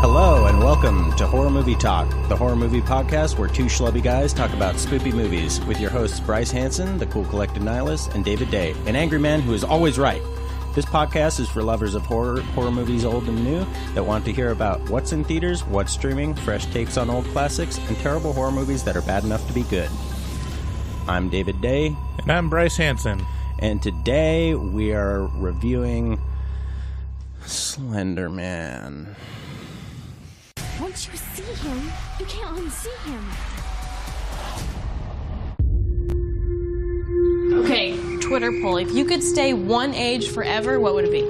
Hello and welcome to Horror Movie Talk, the horror movie podcast where two schlubby guys talk about spoopy movies with your hosts Bryce Hanson, the cool collected nihilist, and David Day, an angry man who is always right. This podcast is for lovers of horror movies old and new that want to hear about what's in theaters, what's streaming, fresh takes on old classics, and terrible horror movies that are bad enough to be good. I'm David Day. And I'm Bryce Hanson. And today we are reviewing Slender Man. Once you see him, you can't unsee him. Okay, Twitter poll. If you could stay one age forever, what would it be?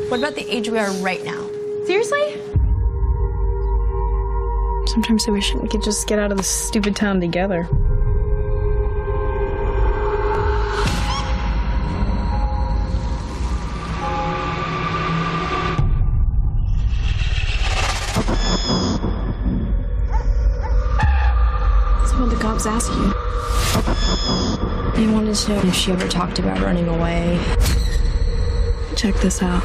What about the age we are right now? Seriously? Sometimes I wish we could just get out of this stupid town together. So what the cops ask you? They wanted to know if she ever talked about running away. Check this out.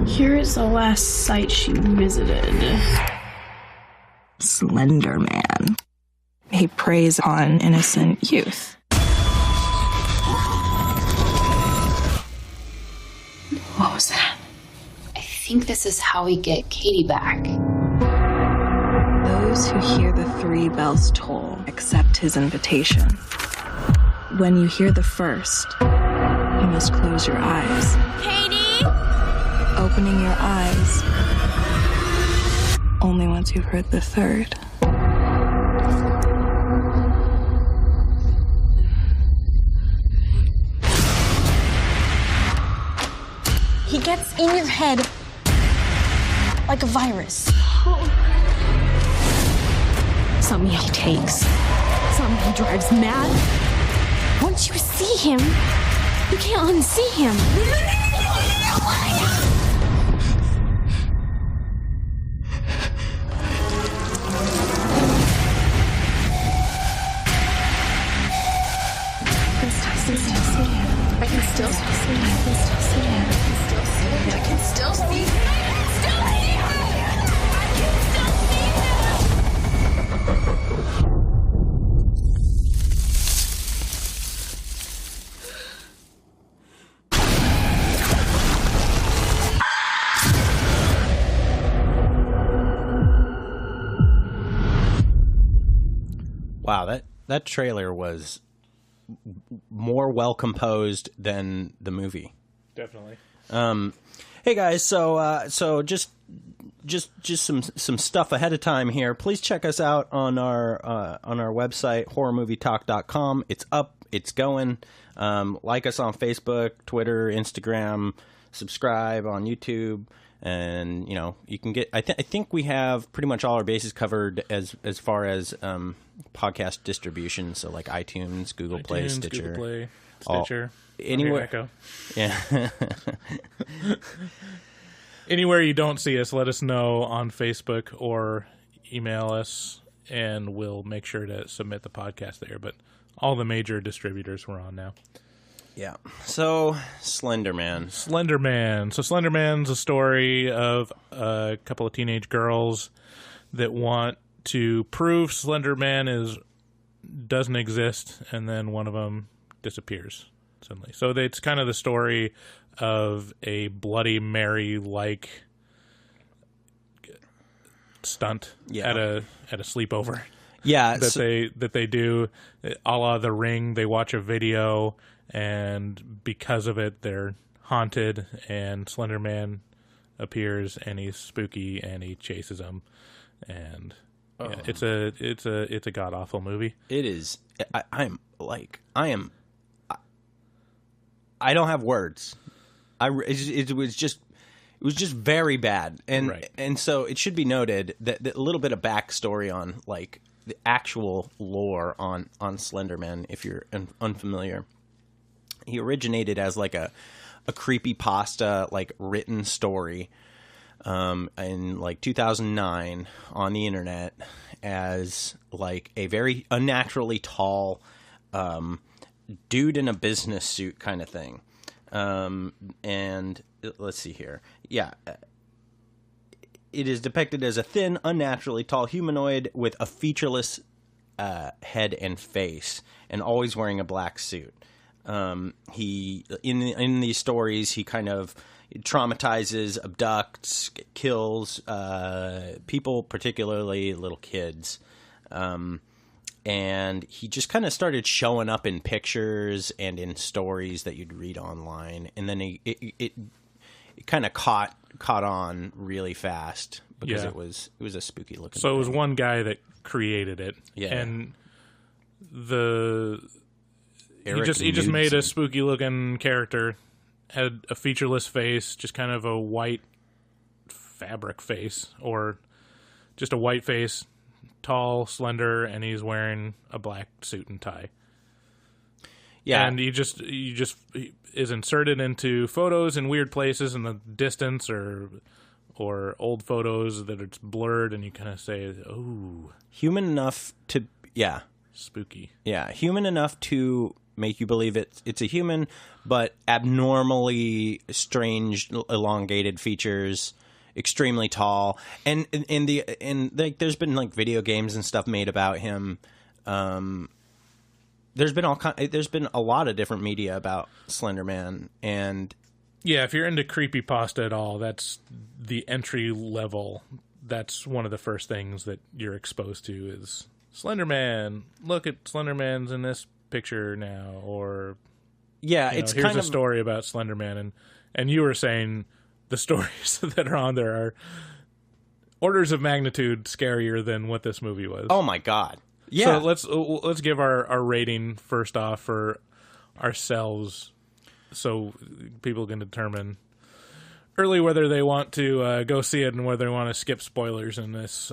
Here is the last site she visited. Slender Man. He preys on innocent youth. What was that? I think this is how we get Katie back. Those who hear the 3 bells toll accept his invitation. When you hear the first, you must close your eyes. Katie! Opening your eyes only once you've heard the third. He gets in your head like a virus. Some he takes. Some he drives mad. Once you see him, you can't unsee him. I can still see him. I can still see him. I can still see him. I can still see him. Wow, that trailer was more well composed than the movie. Definitely. Hey guys, so just some stuff ahead of time here. Please check us out on our website horrormovietalk.com. It's up, it's going. Like us on Facebook, Twitter, Instagram. Subscribe on YouTube. And you can get. I think we have pretty much all our bases covered as far as podcast distribution. So like iTunes, Google Play, Stitcher, Google Play, Stitcher, anywhere. Echo. Yeah. Anywhere you don't see us, let us know on Facebook or email us, and we'll make sure to submit the podcast there. But all the major distributors we're on now. Yeah. So, Slender Man. Slender Man. So, Slender Man's a story of a couple of teenage girls that want to prove Slender Man doesn't exist, and then one of them disappears suddenly. So, it's kind of the story of a Bloody Mary-like stunt at a sleepover. Yeah. That they do, a la The Ring. They watch a video, and because of it, they're haunted, and Slender Man appears, and he's spooky, and he chases them, and yeah, it's a god awful movie. It is. I don't have words. It was just very bad, and Right. And so it should be noted that a little bit of backstory on like the actual lore on Slender Man, if you're unfamiliar. He originated as like a creepypasta, like written story in like 2009 on the internet as like a very unnaturally tall dude in a business suit kind of thing. And let's see here. Yeah. it is depicted as a thin, unnaturally tall humanoid with a featureless head and face, and always wearing a black suit. He in these stories, he kind of traumatizes, abducts, kills people, particularly little kids. And he just kind of started showing up in pictures and in stories that you'd read online, and then it kind of caught on really fast because it was a spooky looking. So it was one guy that created it, and he just made a spooky looking character, had a featureless face, just kind of a white fabric face, or just a white face. Tall, slender, and he's wearing a black suit and tie. Yeah, and he is inserted into photos in weird places in the distance, or old photos that it's blurred, and you kind of say, "Oh, human enough to spooky." Yeah, human enough to make you believe it's a human, but abnormally strange, elongated features. Extremely tall, and there's been like video games and stuff made about him. There's been a lot of different media about Slender Man, and if you're into creepypasta at all, that's the entry level. That's one of the first things that you're exposed to is Slender Man. Look at Slender Man's in this picture now, or it's here's kind a story about Slender Man, and you were saying. The stories that are on there are orders of magnitude scarier than what this movie was. Oh my god! Yeah. So let's give our rating first off for ourselves, so people can determine early whether they want to go see it and whether they want to skip spoilers in this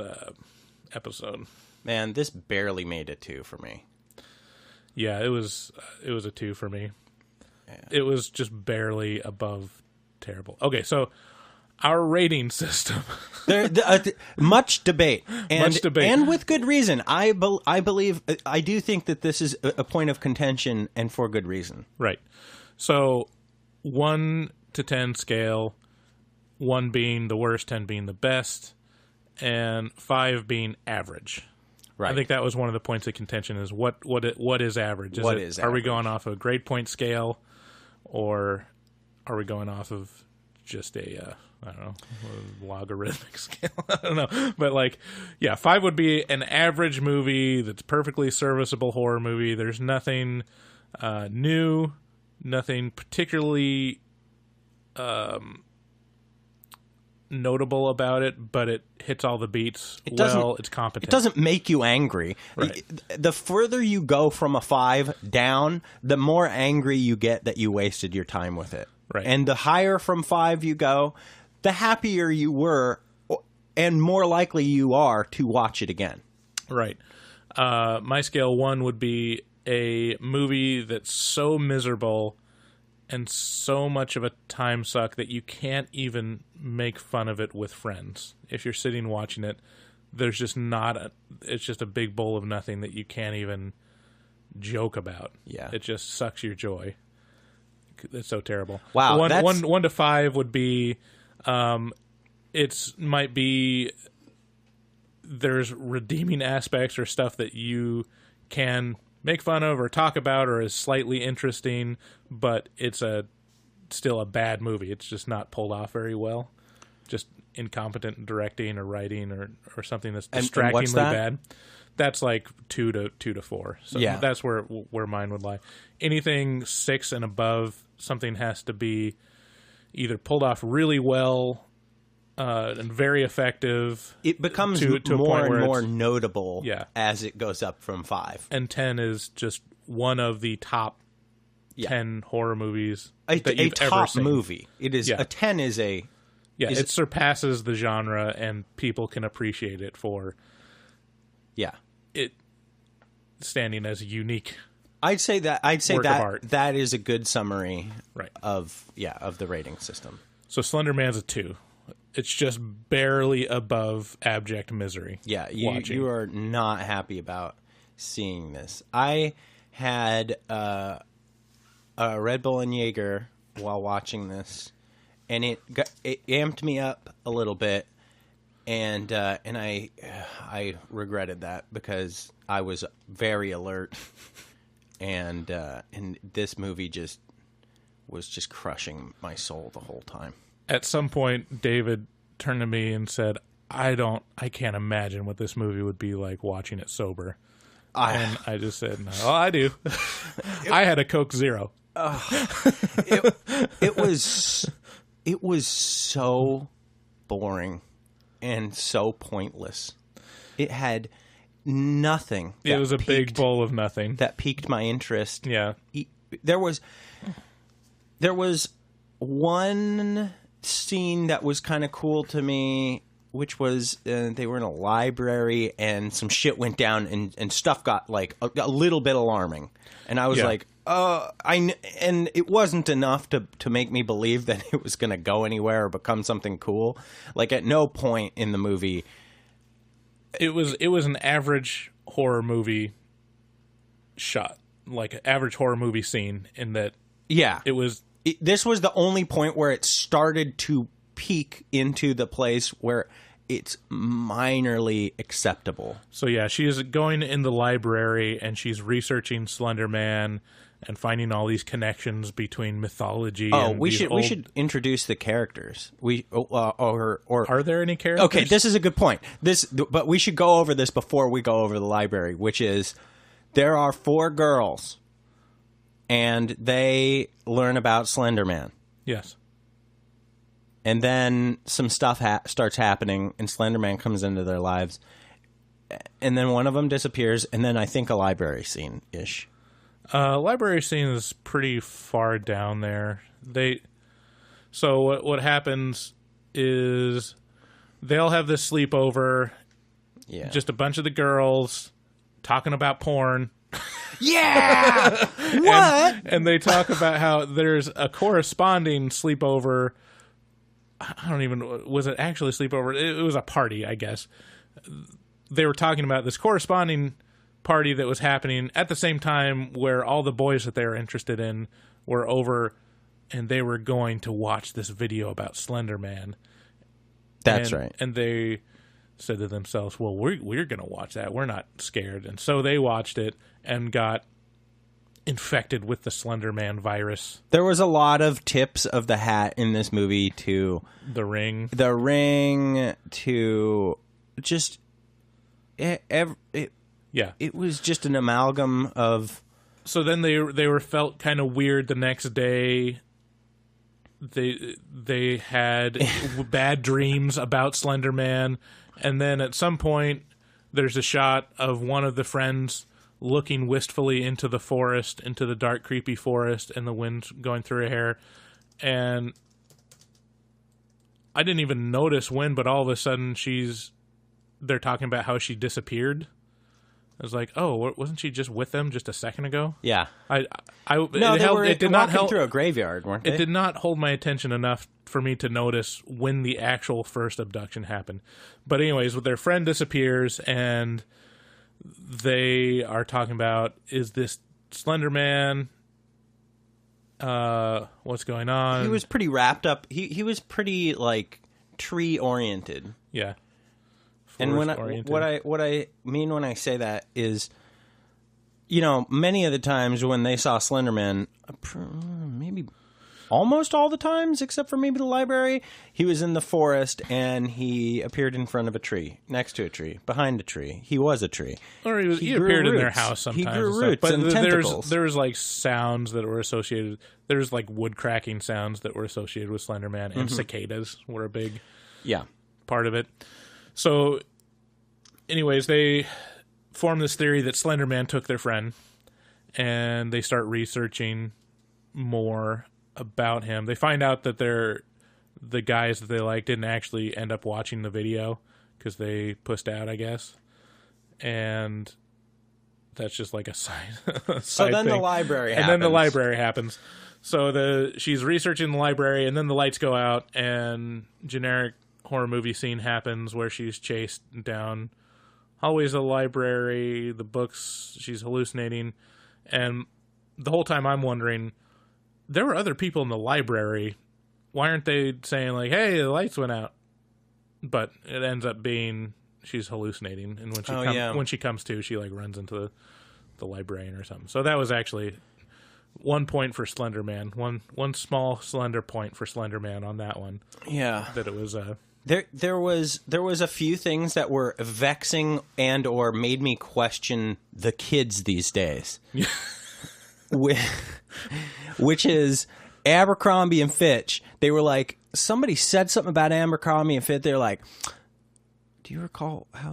episode. Man, this barely made a 2 for me. Yeah, it was a 2 for me. Yeah. It was just barely above. Terrible. Okay, so our rating system. Much debate. And with good reason. I do think that this is a point of contention, and for good reason. Right. So 1 to 10 scale, 1 being the worst, 10 being the best, and 5 being average. Right. I think that was one of the points of contention is what is average? Are we going off a grade point scale, or are we going off of just a logarithmic scale? I don't know. But 5 would be an average movie that's perfectly serviceable horror movie. There's nothing new, nothing particularly notable about it, but it hits all the beats. It's competent. It doesn't make you angry. Right. The further you go from a 5 down, the more angry you get that you wasted your time with it. Right. And the higher from 5 you go, the happier you were and more likely you are to watch it again. Right. My scale 1 would be a movie that's so miserable and so much of a time suck that you can't even make fun of it with friends. If you're sitting watching it, there's just it's just a big bowl of nothing that you can't even joke about. Yeah. It just sucks your joy. It's so terrible. Wow. 1 to 5 would be, might be, there's redeeming aspects or stuff that you can make fun of or talk about or is slightly interesting, but it's still a bad movie. It's just not pulled off very well. Just incompetent directing or writing or something that's distractingly bad. That's like 2 to 4. So that's where mine would lie. Anything 6 and above, something has to be either pulled off really well and very effective. It becomes to more and more notable as it goes up from 5. And 10 is just one of the top 10 horror movies that you've top ever seen. Movie. It is a 10 is a it surpasses the genre, and people can appreciate it for it standing as a unique. I'd say that art. That is a good summary, right, of the rating system. So Slender Man's a 2. It's just barely above abject misery. Yeah, you are not happy about seeing this. I had a Red Bull and Jaeger while watching this, and it amped me up a little bit. and I regretted that because I was very alert, and this movie was just crushing my soul the whole time. At some point, David turned to me and said, I can't imagine what this movie would be like watching it sober. And I just said, no, I do. I had a Coke Zero. It was so boring and so pointless. It had nothing. It was a big bowl of nothing. That piqued my interest. Yeah. There was one scene that was kind of cool to me, which was they were in a library and some shit went down and stuff got like a little bit alarming, and I was like, and it wasn't enough to make me believe that it was going to go anywhere or become something cool. Like at no point in the movie, it was an average horror movie shot, like an average horror movie scene. In that, this was the only point where it started to peek into the place where it's minorly acceptable. So yeah, she is going in the library and she's researching Slender Man and finding all these connections between mythology. And we should introduce the characters. Are there any characters? Okay, this is a good point. But we should go over this before we go over the library, which is there are 4 girls, and they learn about Slender Man. Yes. And then some stuff starts happening, and Slender Man comes into their lives. And then one of them disappears, and then I think a library scene-ish. Library scene is pretty far down there. So what happens is they all have this sleepover. Yeah. Just a bunch of the girls talking about porn. Yeah! What? And they talk about how there's a corresponding sleepover. I don't even... Was it actually a sleepover? It was a party, I guess. They were talking about this corresponding party that was happening at the same time where all the boys that they were interested in were over, and they were going to watch this video about Slender Man. That's right. And they said to themselves, well, we're going to watch that. We're not scared. And so they watched it and got infected with the Slender Man virus. There was a lot of tips of the hat in this movie to The Ring, to just it was just an amalgam of. So then they were felt kind of weird the next day. They had bad dreams about Slender Man, and then at some point there's a shot of one of the friends looking wistfully into the forest, into the dark, creepy forest, and the wind going through her hair. And I didn't even notice when, but all of a sudden they're talking about how she disappeared. I was like, oh, wasn't she just with them just a second ago? Yeah. They did not help through a graveyard, weren't they? It did not hold my attention enough for me to notice when the actual first abduction happened. But anyways, their friend disappears, and they are talking about, is this Slender Man? What's going on? He was pretty wrapped up. He was pretty, like, tree-oriented. Yeah. And what I mean when I say that is, you know, many of the times when they saw Slender Man, maybe almost all the times, except for maybe the library, he was in the forest and he appeared in front of a tree, next to a tree, behind a tree. He was a tree. Or he appeared in their house sometimes. He grew roots and tentacles. There was like sounds that were associated. There's like wood cracking sounds that were associated with Slender Man, and cicadas were a big part of it. So, anyways, they form this theory that Slender Man took their friend, and they start researching more about him. They find out that the guys that they like didn't actually end up watching the video because they pussed out, I guess. And that's just like a side So then thing. the library happens. And then the library happens. So she's researching the library, and then the lights go out, and generic horror movie scene happens where she's chased down hallways of the library, the books, she's hallucinating, and the whole time I'm wondering, there were other people in the library. Why aren't they saying like, hey, the lights went out? but it ends up being she's hallucinating, and when she comes to, she like runs into the librarian or something. So that was actually 1 point for Slender Man. One small slender point for Slender Man on that one. Yeah, that it was. There was a few things that were vexing and or made me question the kids these days. Which is Abercrombie and Fitch. They were like, somebody said something about Abercrombie and Fitch. They're like, do you recall how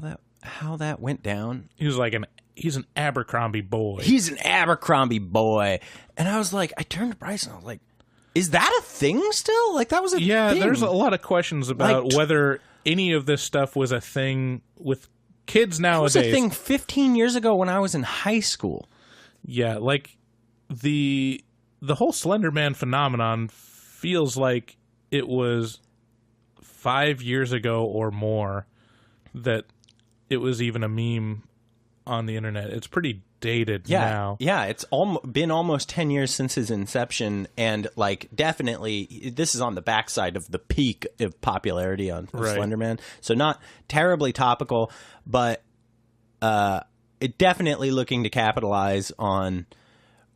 that went down? He was like he's an Abercrombie boy. He's an Abercrombie boy. And I was like, I turned to Bryce and I was like, is that a thing still? Like, that was a thing. There's a lot of questions about whether any of this stuff was a thing with kids nowadays. It was a thing 15 years ago when I was in high school. Yeah, like the whole Slender Man phenomenon feels like it was 5 years ago or more that it was even a meme on the internet. It's pretty dated now. Yeah, it's been almost 10 years since his inception, and like definitely this is on the backside of the peak of popularity on Slender Man. So not terribly topical, but it definitely looking to capitalize on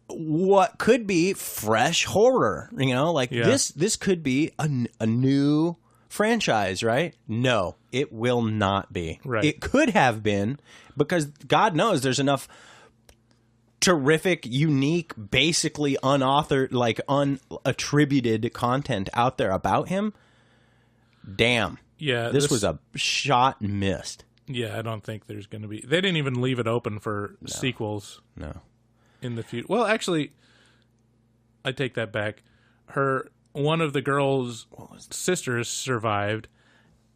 what could be fresh horror. You know, like this could be a new franchise, right? No, it will not be. Right. It could have been, because God knows there's enough terrific, unique, basically unauthored, like unattributed content out there about him. Damn. Yeah. This was a shot and missed. Yeah, I don't think there's going to be... They didn't even leave it open for sequels. No. In the future. Well, actually, I take that back. One of the girls' sisters survived,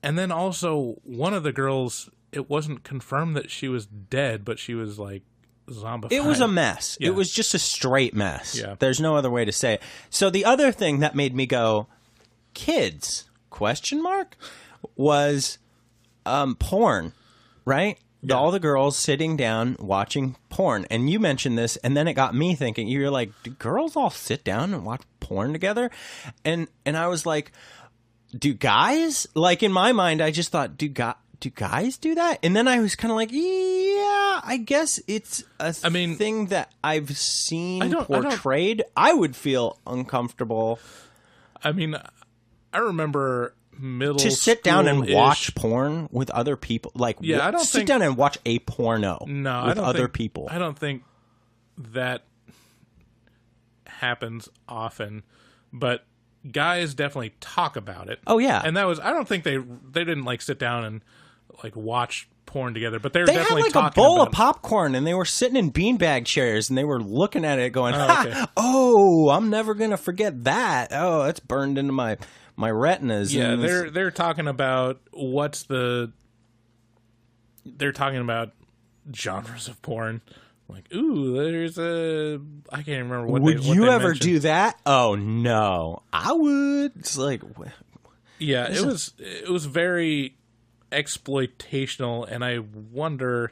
and then also one of the girls, it wasn't confirmed that she was dead, but she was like zombified. It was a mess. Yeah. It was just a straight mess. Yeah. There's no other way to say it. So the other thing that made me go, kids, ? Was porn, right? Yeah. All the girls sitting down watching porn. And you mentioned this, and then it got me thinking, you're like, do girls all sit down and watch porn together? And I was like, do guys? Like, in my mind, I just thought, do guys do that? And then I was kind of like, yeah, I guess it's a thing that I've seen portrayed. I would feel uncomfortable. I mean, I remember to sit down and watch porn with other people. Like, I don't sit down and watch a porno with other people. I don't think that happens often, but guys definitely talk about it. Oh yeah, and that was, I don't think they didn't like sit down and like watch porn together, but they had definitely like talking a bowl about of popcorn, and they were sitting in beanbag chairs, and they were looking at it going, okay. oh, I'm never gonna forget that. Oh, it's burned into my retinas. Yeah, they're talking about they're talking about genres of porn. Like, ooh, there's I can't remember what. Would you ever mentioned. do that? Oh no, I would. It's like, yeah, it was very exploitational, and I wonder.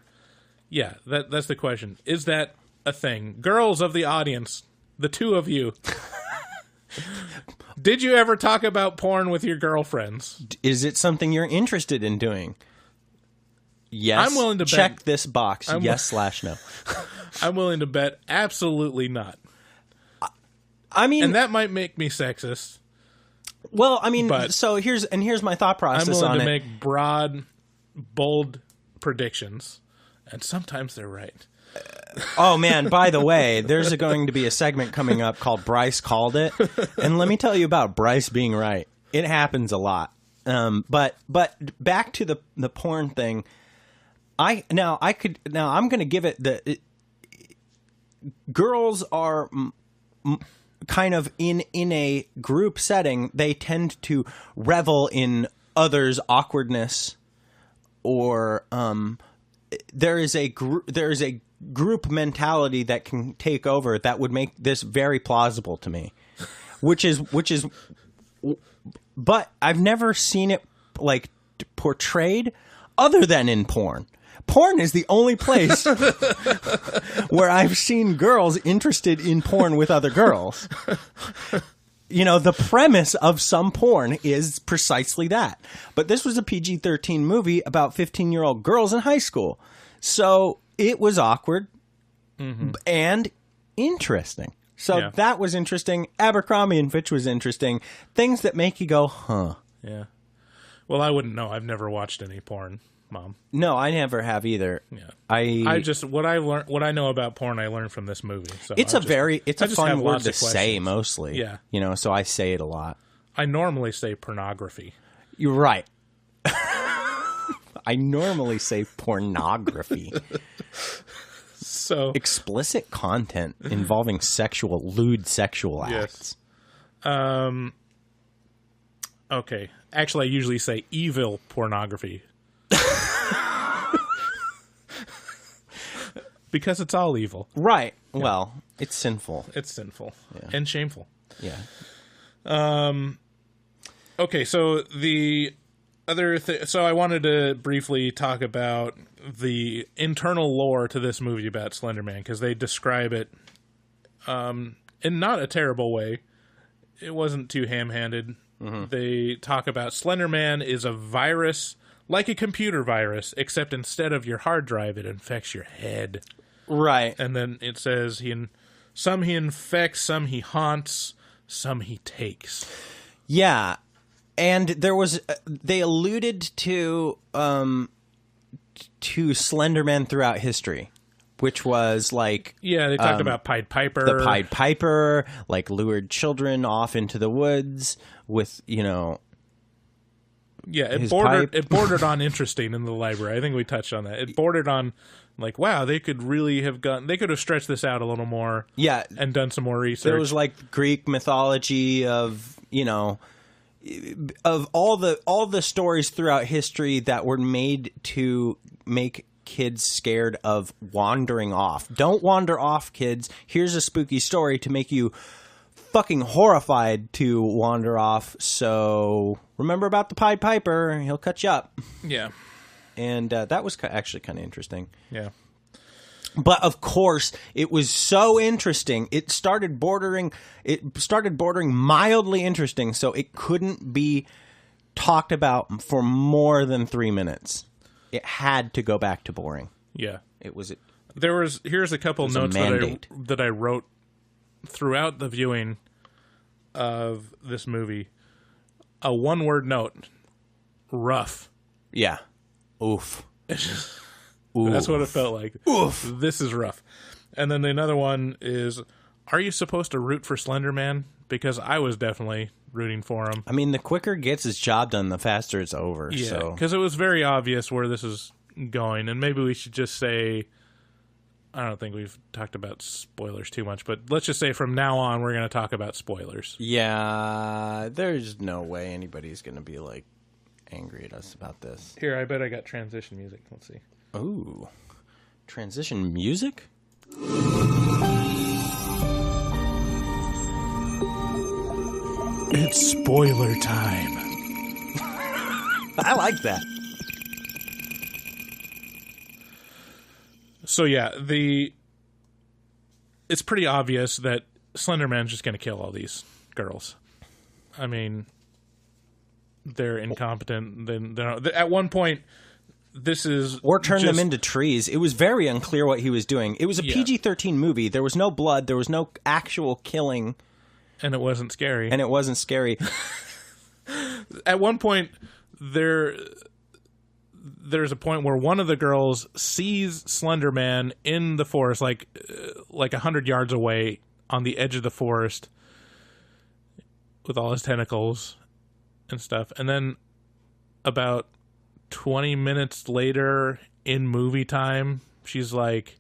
Yeah, that's the question. Is that a thing? Girls of the audience, the two of you. Did you ever talk about porn with your girlfriends? Is it something you're interested in doing? Yes. I'm willing to check bet. this box. Yes/no. I'm willing to bet absolutely not. I mean, and that might make me sexist. Well, I mean, so here's my thought process on it. I'm willing to make broad, bold predictions, and sometimes they're right. Oh man, by the way, there's going to be a segment coming up called Bryce Called It. And let me tell you about Bryce being right. It happens a lot. But back to the porn thing. I'm going to give it girls are kind of in a group setting. They tend to revel in others' awkwardness, or there is a group mentality that can take over that would make this very plausible to me, which is, but I've never seen it like portrayed other than in porn. Porn is the only place where I've seen girls interested in porn with other girls. You know, the premise of some porn is precisely that. But this was a PG-13 movie about 15-year-old girls in high school. So it was awkward and interesting. So that was interesting. Abercrombie and Fitch was interesting. Things that make you go, huh. Yeah. Well, I wouldn't know. I've never watched any porn, Mom. No, I never have either. Yeah. I just what I know about porn I learned from this movie. So it's a fun word to say mostly. Yeah. You know, so I say it a lot. I normally say pornography. You're right. I normally say pornography. So explicit content involving lewd sexual acts. Yes. Okay. Actually, I usually say evil pornography. Because it's all evil. Right. Yeah. Well, it's sinful. It's sinful. Yeah. And shameful. Yeah. Okay, so the other so I wanted to briefly talk about the internal lore to this movie about Slender Man, because they describe it in not a terrible way. It wasn't too ham-handed. Mm-hmm. They talk about Slender Man is a virus, like a computer virus, except instead of your hard drive, it infects your head. Right. And then it says some he infects, some he haunts, some he takes. Yeah. And there was they alluded to Slender Man throughout history, which was like they talked about Pied Piper. The Pied Piper, like lured children off into the woods with, you know. Yeah, it bordered on interesting in the library. I think we touched on that. It bordered on like, wow, they could have stretched this out a little more. Yeah, and done some more research. There was like Greek mythology of, you know, of all the stories throughout history that were made to make kids scared of wandering off. Don't wander off, kids. Here's a spooky story to make you fucking horrified to wander off. So remember about the Pied Piper. He'll cut you up. Yeah. And that was actually kind of interesting. Yeah. But of course, it was so interesting. It started bordering mildly interesting, so it couldn't be talked about for more than 3 minutes. It had to go back to boring. Yeah. Here's a couple notes that I wrote throughout the viewing of this movie. A one-word note. Rough. Yeah. Oof. That's what it felt like. Oof. This is rough. And then another one is, are you supposed to root for Slender Man? Because I was definitely rooting for him. I mean, the quicker it gets his job done, the faster it's over. Yeah, because it was very obvious where this is going. And maybe we should just say, I don't think we've talked about spoilers too much, but let's just say from now on we're going to talk about spoilers. Yeah, there's no way anybody's going to be like angry at us about this. Here, I bet I got transition music. Let's see. Ooh, transition music? It's spoiler time. I like that. So yeah, it's pretty obvious that Slender Man's just going to kill all these girls. I mean, they're incompetent. At one point, or turn them into trees. It was very unclear what he was doing. It was a PG-13 movie. There was no blood. There was no actual killing. And it wasn't scary. At one point, there's a point where one of the girls sees Slender Man in the forest, like 100 yards away on the edge of the forest with all his tentacles and stuff. And then about 20 minutes later in movie time, she's like,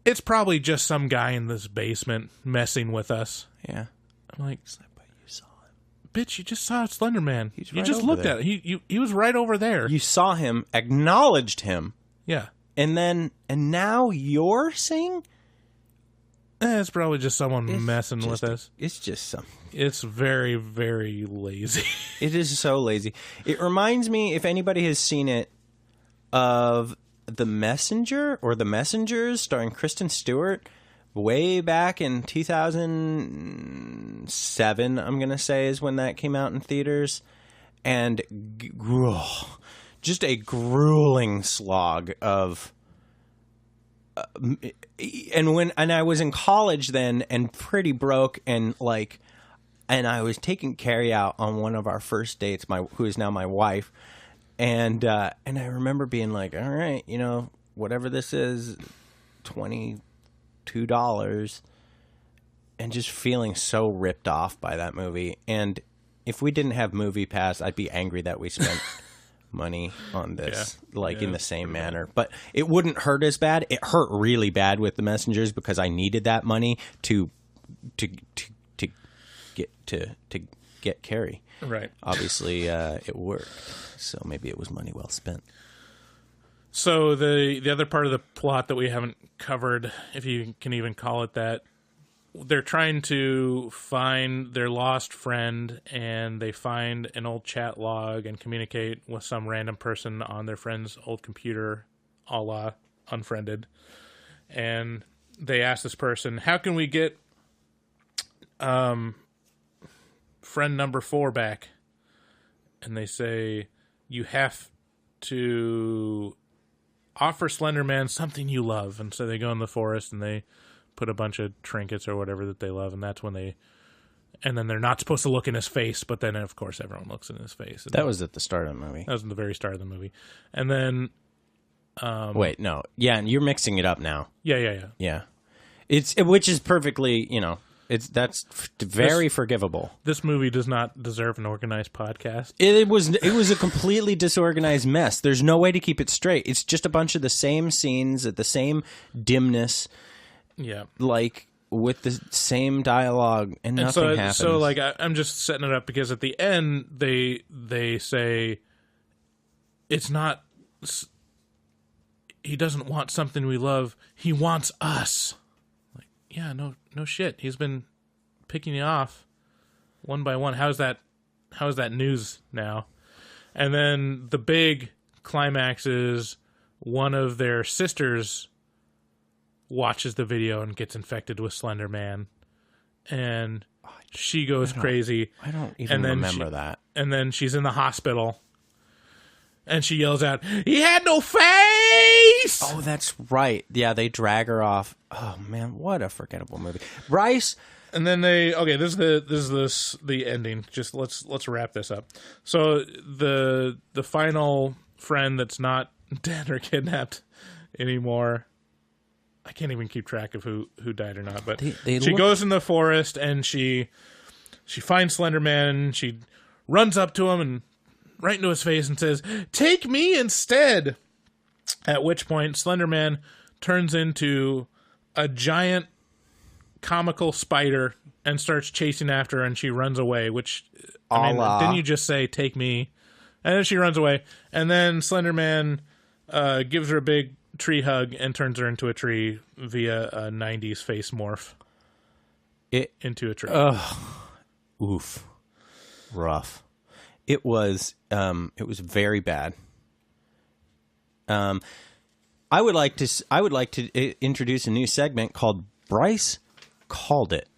it's probably just some guy in this basement messing with us. Yeah. I'm like, but you saw him. Bitch, you just saw Slender Man. You right just looked there. at it. He was right over there. You saw him, acknowledged him. Yeah. And now you're saying? It's probably just someone messing with us. It's just some. It's very, very lazy. It is so lazy. It reminds me, if anybody has seen it, of The Messenger or The Messengers starring Kristen Stewart, way back in 2007, I'm going to say, is when that came out in theaters. And just a grueling slog of... and I was in college then and pretty broke and I was taking Carrie out on one of our first dates, who is now my wife. And I remember being like, all right, whatever this is, $22, and just feeling so ripped off by that movie. And if we didn't have Movie Pass, I'd be angry that we spent money on this, in the same manner. But it wouldn't hurt as bad. It hurt really bad with The Messengers because I needed that money to get Carrie. Right. Obviously, it worked. So maybe it was money well spent. So the other part of the plot that we haven't covered, if you can even call it that, they're trying to find their lost friend, and they find an old chat log and communicate with some random person on their friend's old computer, a la Unfriended. And they ask this person, how can we get friend number 4 back? And they say, you have to offer Slender Man something you love. And so they go in the forest and they put a bunch of trinkets or whatever that they love, and that's when and then they're not supposed to look in his face, but then of course everyone looks in his face. That was at the start of the movie. That was in the very start of the movie. And then wait, no. Yeah, and you're mixing it up now. Yeah. Which is perfectly, that's very forgivable. This movie does not deserve an organized podcast. It was a completely disorganized mess. There's no way to keep it straight. It's just a bunch of the same scenes at the same dimness. Yeah. With the same dialogue and nothing happens. So I'm just setting it up because at the end they say it's not, he doesn't want something we love, he wants us. Yeah, no shit. He's been picking you off one by one. How's that news now? And then the big climax is one of their sisters watches the video and gets infected with Slender Man, and she goes crazy. I don't even remember that. And then she's in the hospital, and she yells out, "He had no face!" Oh, that's right. Yeah, they drag her off. Oh man, what a forgettable movie, Bryce. And then this is the ending. Just let's wrap this up. So the final friend that's not dead or kidnapped anymore. I can't even keep track of who died or not, but she goes in the forest and she finds Slender Man. She runs up to him and right into his face and says, "Take me instead." At which point, Slender Man turns into a giant comical spider and starts chasing after her, and she runs away, which, didn't you just say, "Take me"? And then she runs away, and then Slender Man gives her a big tree hug and turns her into a tree via a 90s face morph into a tree. Oof. Rough. It was very bad. I would like to introduce a new segment called Bryce Called It.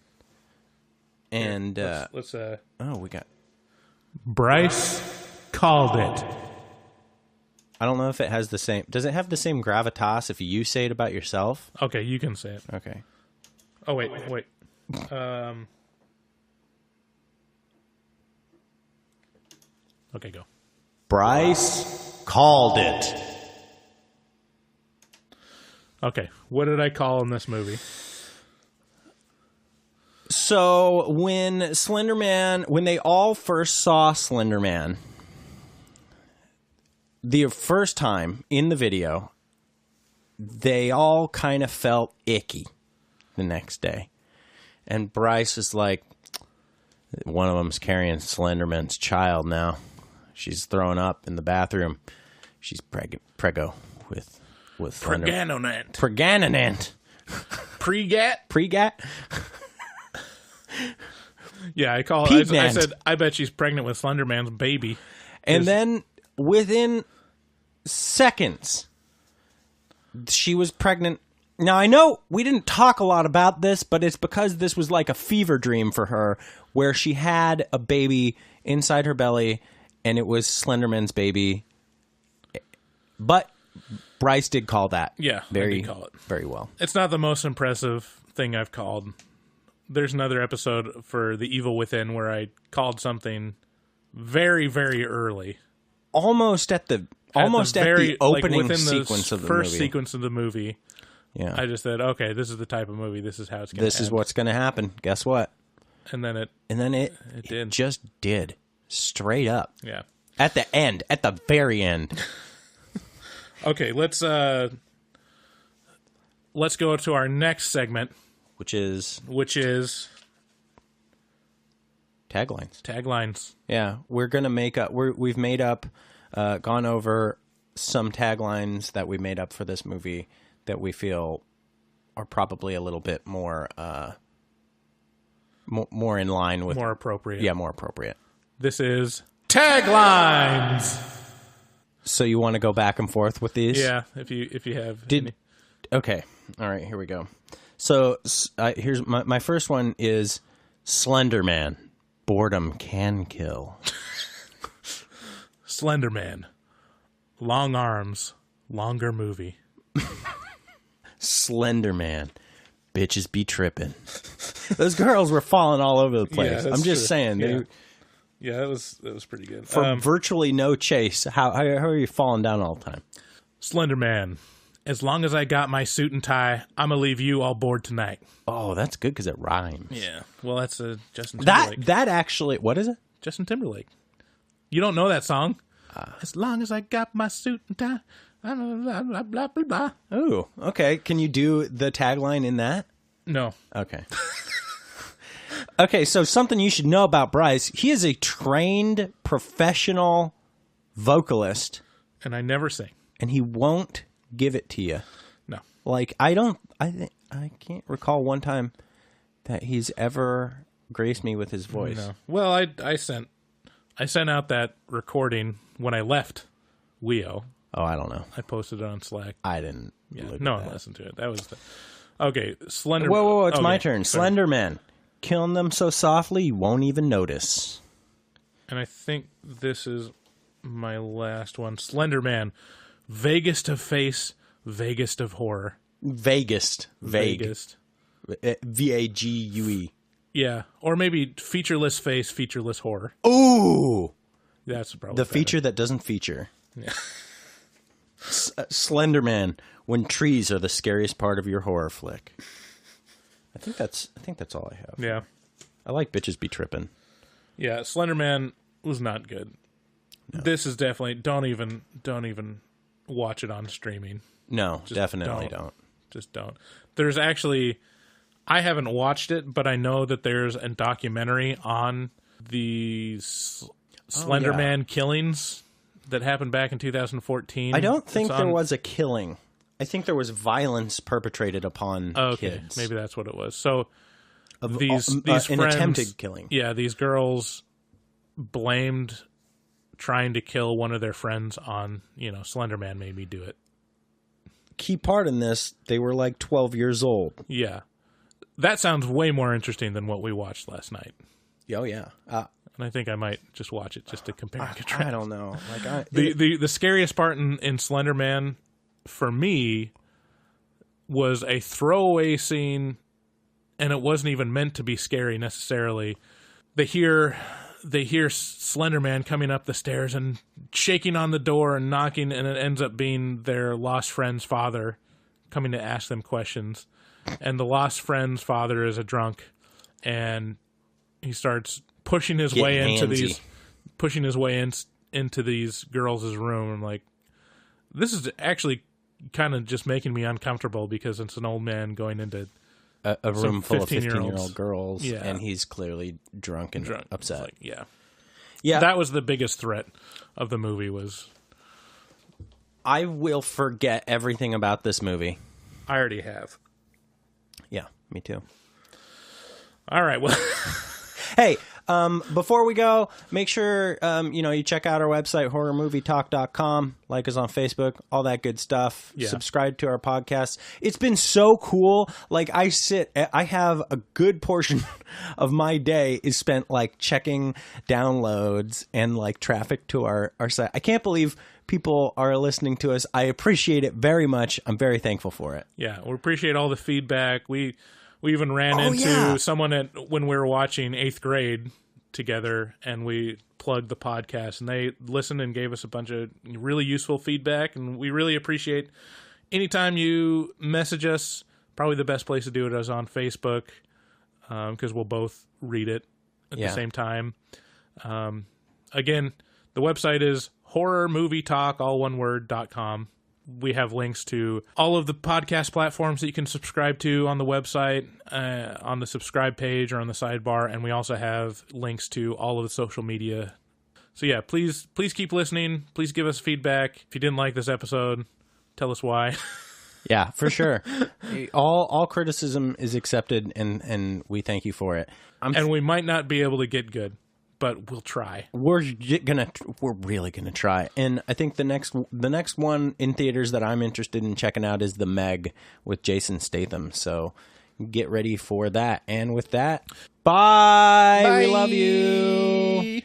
And let's we got Bryce Called It. I don't know if it has the same. Does it have the same gravitas if you say it about yourself? Okay, you can say it. Okay. Oh wait. Okay, go. Bryce Called It. Okay, what did I call in this movie? So when they all first saw Slender Man, the first time in the video, they all kind of felt icky the next day. And Bryce was like, one of them's carrying Slenderman's child now. She's throwing up in the bathroom. She's prego with Slender. Preganonant. Pregat? Yeah, I said, I bet she's pregnant with Slenderman's baby. And then within seconds, she was pregnant Now, I know we didn't talk a lot about this, but it's because this was like a fever dream for her, where she had a baby inside her belly, and it was Slender Man's baby. But Bryce did call that. Yeah, I did call it. Very well. It's not the most impressive thing I've called. There's another episode for The Evil Within where I called something very, very early. Almost at the opening sequence of the movie. First sequence of the movie. Yeah. I just said, okay, this is the type of movie. This is how it's going to This is what's going to happen. Guess what? And then it it just did. Straight up. Yeah. At the end. At the very end. Okay, let's go to our next segment. Which is taglines. Yeah. We're going to make up... We've made up... gone over some taglines that we made up for this movie that we feel are probably a little bit more more in line with... More appropriate. Yeah, more appropriate. This is taglines. So you want to go back and forth with these? Yeah, if you have any. Okay. All right, here we go. So here's my first one is Slender Man. Boredom can kill. Slender Man. Long arms. Longer movie. Slender Man. Bitches be tripping. Those girls were falling all over the place. Yeah, I'm just saying. Yeah, that was pretty good. For virtually no chase, how are you falling down all the time? Slender Man. As long as I got my suit and tie, I'm going to leave you all bored tonight. Oh, that's good because it rhymes. Yeah. Well, that's Justin Timberlake. That actually, what is it? Justin Timberlake. You don't know that song? As long as I got my suit and tie, blah, blah, blah, blah, blah, blah. Oh, okay. Can you do the tagline in that? No. Okay. Okay, so something you should know about Bryce. He is a trained professional vocalist. And I never sing. And he won't give it to you. No. Like, I can't recall one time that he's ever graced me with his voice. No. Well, I sent out that recording when I left WEO. Oh, I don't know. I posted it on Slack. I didn't. No one listened to it. That was okay. Slender. Whoa! It's my turn. Sorry. Slender Man, killing them so softly you won't even notice. And I think this is my last one. Slender Man, vaguest of face, vaguest of horror. Vaguest. Vaguest. Vague. Yeah, or maybe featureless face, featureless horror. Ooh, that's probably the better. feature that doesn't feature. Yeah. Slender Man, when trees are the scariest part of your horror flick. I think that's all I have. Yeah, I like bitches be tripping. Yeah, Slender Man was not good. No. This is definitely don't even watch it on streaming. No, just definitely don't. Just don't. There's actually. I haven't watched it, but I know that there's a documentary on the Slender Man killings that happened back in 2014. I don't think there was a killing. I think there was violence perpetrated upon kids. Maybe that's what it was. So these an friends, attempted killing. Yeah, these girls blamed trying to kill one of their friends on, Slender Man made me do it. Key part in this, they were like 12 years old. Yeah. That sounds way more interesting than what we watched last night. Oh, yeah. And I think I might just watch it just to compare and contrast. I don't know. The scariest part in Slender Man, for me, was a throwaway scene, and it wasn't even meant to be scary necessarily. They hear Slender Man coming up the stairs and shaking on the door and knocking, and it ends up being their lost friend's father coming to ask them questions. And the lost friend's father is a drunk, and he starts pushing his way into these girls' room. I'm like, this is actually kind of just making me uncomfortable because it's an old man going into a room full of 15-year-old girls, yeah. And he's clearly drunk and upset. Like, yeah. That was the biggest threat of the movie. Was I will forget everything about this movie. I already have. Yeah, me too. All right. Well, hey, Before we go, make sure you check out our website, horrormovietalk.com. Like us on Facebook, all that good stuff. Yeah. Subscribe to our podcast. It's been so cool. Like I have a good portion of my day is spent like checking downloads and like traffic to our site. I can't believe people are listening to us. I appreciate it very much. I'm very thankful for it. Yeah, we appreciate all the feedback. We even ran into someone when we were watching 8th Grade together, and we plugged the podcast, and they listened and gave us a bunch of really useful feedback, and we really appreciate anytime you message us. Probably the best place to do it is on Facebook, because we'll both read it at the same time. Again, the website is horrormovietalk, all one word.com. We have links to all of the podcast platforms that you can subscribe to on the website, on the subscribe page or on the sidebar, and we also have links to all of the social media. So yeah, please keep listening. Please give us feedback. If you didn't like this episode, tell us why. Yeah, for sure. All criticism is accepted, and we thank you for it. And we might not be able to get good, but we'll try. We're really gonna try. And I think the next one in theaters that I'm interested in checking out is The Meg with Jason Statham. So get ready for that. And with that, bye. We love you.